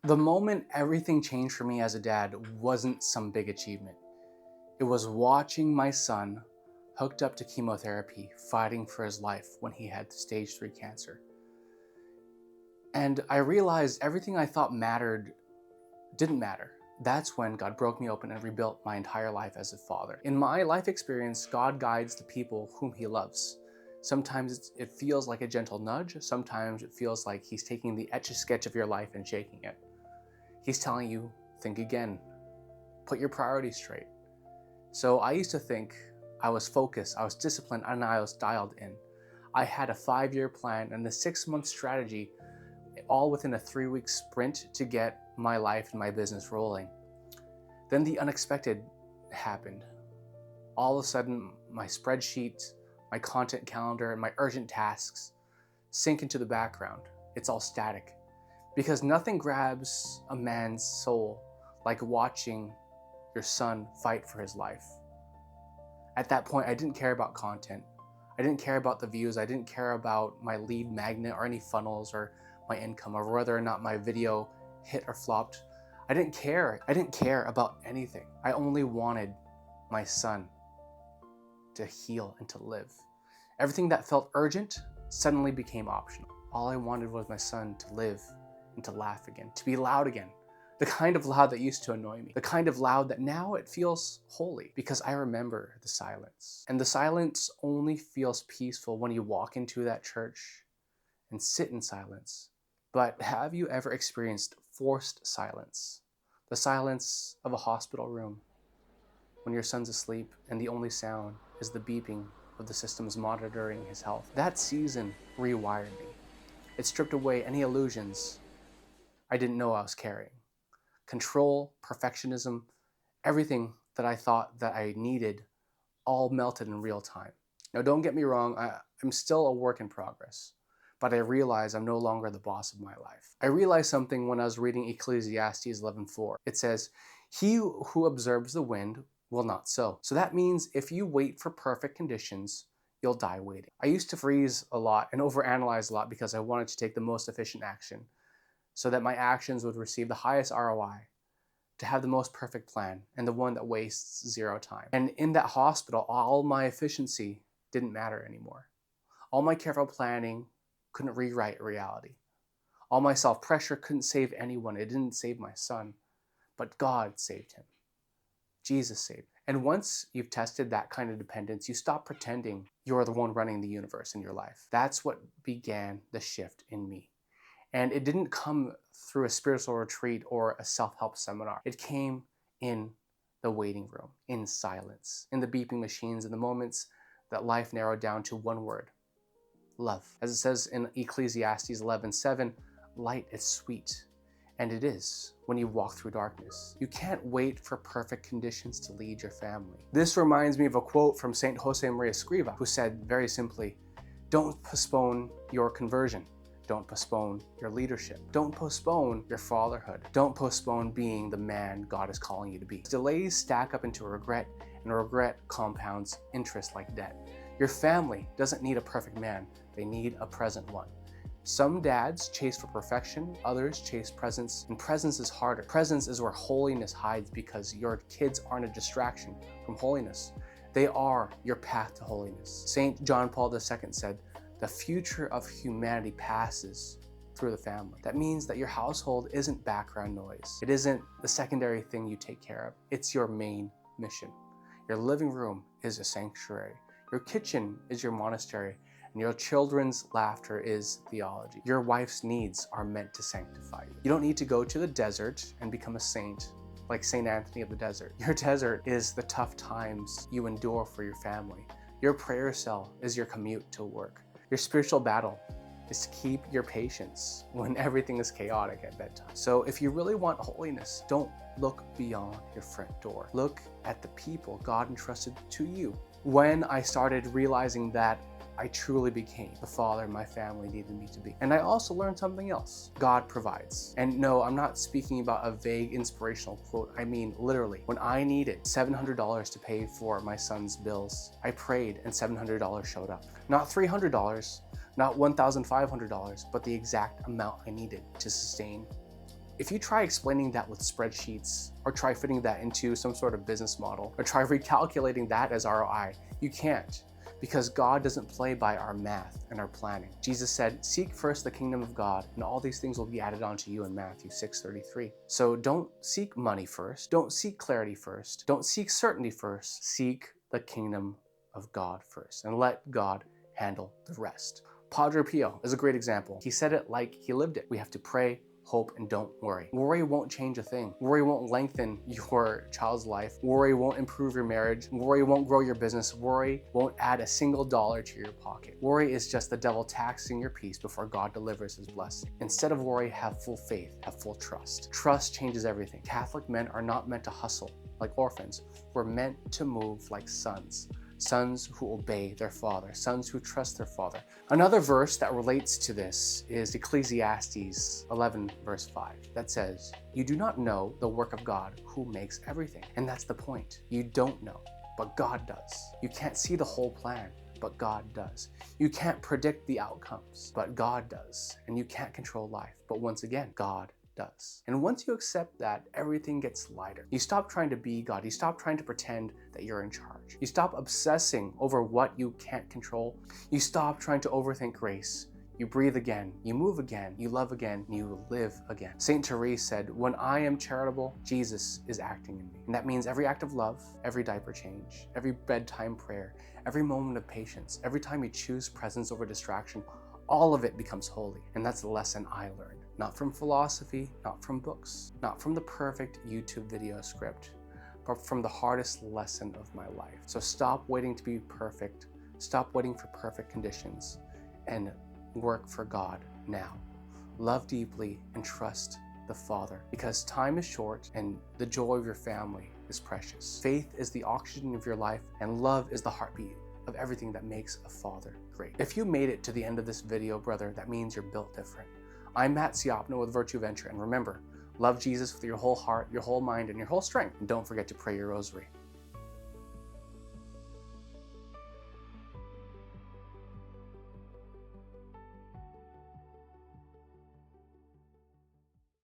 The moment everything changed for me as a dad wasn't some big achievement. It was watching my son hooked up to chemotherapy, fighting for his life when he had stage 3 cancer. And I realized everything I thought mattered didn't matter. That's when God broke me open and rebuilt my entire life as a father. In my life experience, God guides the people whom He loves. Sometimes it feels like a gentle nudge. Sometimes it feels like He's taking the etch-a-sketch of your life and shaking it. He's telling you, think again, put your priorities straight. So I used to think I was focused, I was disciplined, and I was dialed in. I had a 5-year plan and a 6-month strategy, all within a 3-week sprint to get my life and my business rolling. Then the unexpected happened. All of a sudden, my spreadsheet, my content calendar, and my urgent tasks sink into the background. It's all static. Because nothing grabs a man's soul like watching your son fight for his life. At that point, I didn't care about content. I didn't care about the views. I didn't care about my lead magnet or any funnels or my income or whether or not my video hit or flopped. I didn't care. I didn't care about anything. I only wanted my son to heal and to live. Everything that felt urgent suddenly became optional. All I wanted was my son to live and to laugh again, to be loud again. The kind of loud that used to annoy me. The kind of loud that now it feels holy because I remember the silence. And the silence only feels peaceful when you walk into that church and sit in silence. But have you ever experienced forced silence? The silence of a hospital room when your son's asleep and the only sound is the beeping of the systems monitoring his health. That season rewired me. It stripped away any illusions I didn't know I was carrying. Control, perfectionism, everything that I thought that I needed all melted in real time. Now don't get me wrong, I'm still a work in progress, but I realize I'm no longer the boss of my life. I realized something when I was reading Ecclesiastes 11:4. It says, "He who observes the wind will not sow." So that means if you wait for perfect conditions, you'll die waiting. I used to freeze a lot and overanalyze a lot because I wanted to take the most efficient action so that my actions would receive the highest ROI, to have the most perfect plan and the one that wastes zero time. And in that hospital, all my efficiency didn't matter anymore. All my careful planning couldn't rewrite reality. All my self-pressure couldn't save anyone. It didn't save my son, but God saved him. Jesus saved him. And once you've tested that kind of dependence, you stop pretending you're the one running the universe in your life. That's what began the shift in me. And it didn't come through a spiritual retreat or a self-help seminar. It came in the waiting room, in silence, in the beeping machines, in the moments that life narrowed down to one word: love. As it says in Ecclesiastes 11:7, light is sweet, and it is when you walk through darkness. You can't wait for perfect conditions to lead your family. This reminds me of a quote from Saint Jose Maria Escriva, who said very simply, "Don't postpone your conversion. Don't postpone your leadership. Don't postpone your fatherhood. Don't postpone being the man God is calling you to be." Delays stack up into regret, and regret compounds interest like debt. Your family doesn't need a perfect man. They need a present one. Some dads chase for perfection, others chase presence, and presence is harder. Presence is where holiness hides because your kids aren't a distraction from holiness. They are your path to holiness. St. John Paul II said, "The future of humanity passes through the family." That means that your household isn't background noise. It isn't the secondary thing you take care of. It's your main mission. Your living room is a sanctuary. Your kitchen is your monastery, and your children's laughter is theology. Your wife's needs are meant to sanctify you. You don't need to go to the desert and become a saint like St. Anthony of the Desert. Your desert is the tough times you endure for your family. Your prayer cell is your commute to work. Your spiritual battle is to keep your patience when everything is chaotic at bedtime. So if you really want holiness, don't look beyond your front door. Look at the people God entrusted to you. When I started realizing that, I truly became the father my family needed me to be. And I also learned something else. God provides. And no, I'm not speaking about a vague inspirational quote. I mean, literally, when I needed $700 to pay for my son's bills, I prayed and $700 showed up. Not $300, not $1,500, but the exact amount I needed to sustain If you try explaining that with spreadsheets, or try fitting that into some sort of business model, or try recalculating that as ROI, you can't, because God doesn't play by our math and our planning. Jesus said, seek first the kingdom of God, and all these things will be added onto you in Matthew 6:33. So don't seek money first, don't seek clarity first, don't seek certainty first, seek the kingdom of God first, and let God handle the rest. Padre Pio is a great example. He said it like he lived it. We have to pray, hope, and don't worry. Worry won't change a thing. Worry won't lengthen your child's life. Worry won't improve your marriage. Worry won't grow your business. Worry won't add a single dollar to your pocket. Worry is just the devil taxing your peace before God delivers his blessing. Instead of worry, have full faith, have full trust. Trust changes everything. Catholic men are not meant to hustle like orphans. We're meant to move like sons. Sons who obey their father, sons who trust their father. Another verse that relates to this is Ecclesiastes 11 verse 5 that says, you do not know the work of God who makes everything. And that's the point. You don't know, but God does. You can't see the whole plan, but God does. You can't predict the outcomes, but God does. And you can't control life, but once again, God does. And once you accept that, everything gets lighter. You stop trying to be God. You stop trying to pretend that you're in charge. You stop obsessing over what you can't control. You stop trying to overthink grace. You breathe again, you move again, you love again, you live again. Saint Therese said, when I am charitable, Jesus is acting in me. And that means every act of love, every diaper change, every bedtime prayer, every moment of patience, every time you choose presence over distraction, all of it becomes holy. And that's the lesson I learned. Not from philosophy, not from books, not from the perfect YouTube video script, but from the hardest lesson of my life. So stop waiting to be perfect, stop waiting for perfect conditions, and work for God now. Love deeply and trust the Father, because time is short and the joy of your family is precious. Faith is the oxygen of your life, and love is the heartbeat of everything that makes a father great. If you made it to the end of this video, brother, that means you're built different. I'm Matt Siopno with Virtue Venture, and remember, love Jesus with your whole heart, your whole mind, and your whole strength, and don't forget to pray your rosary.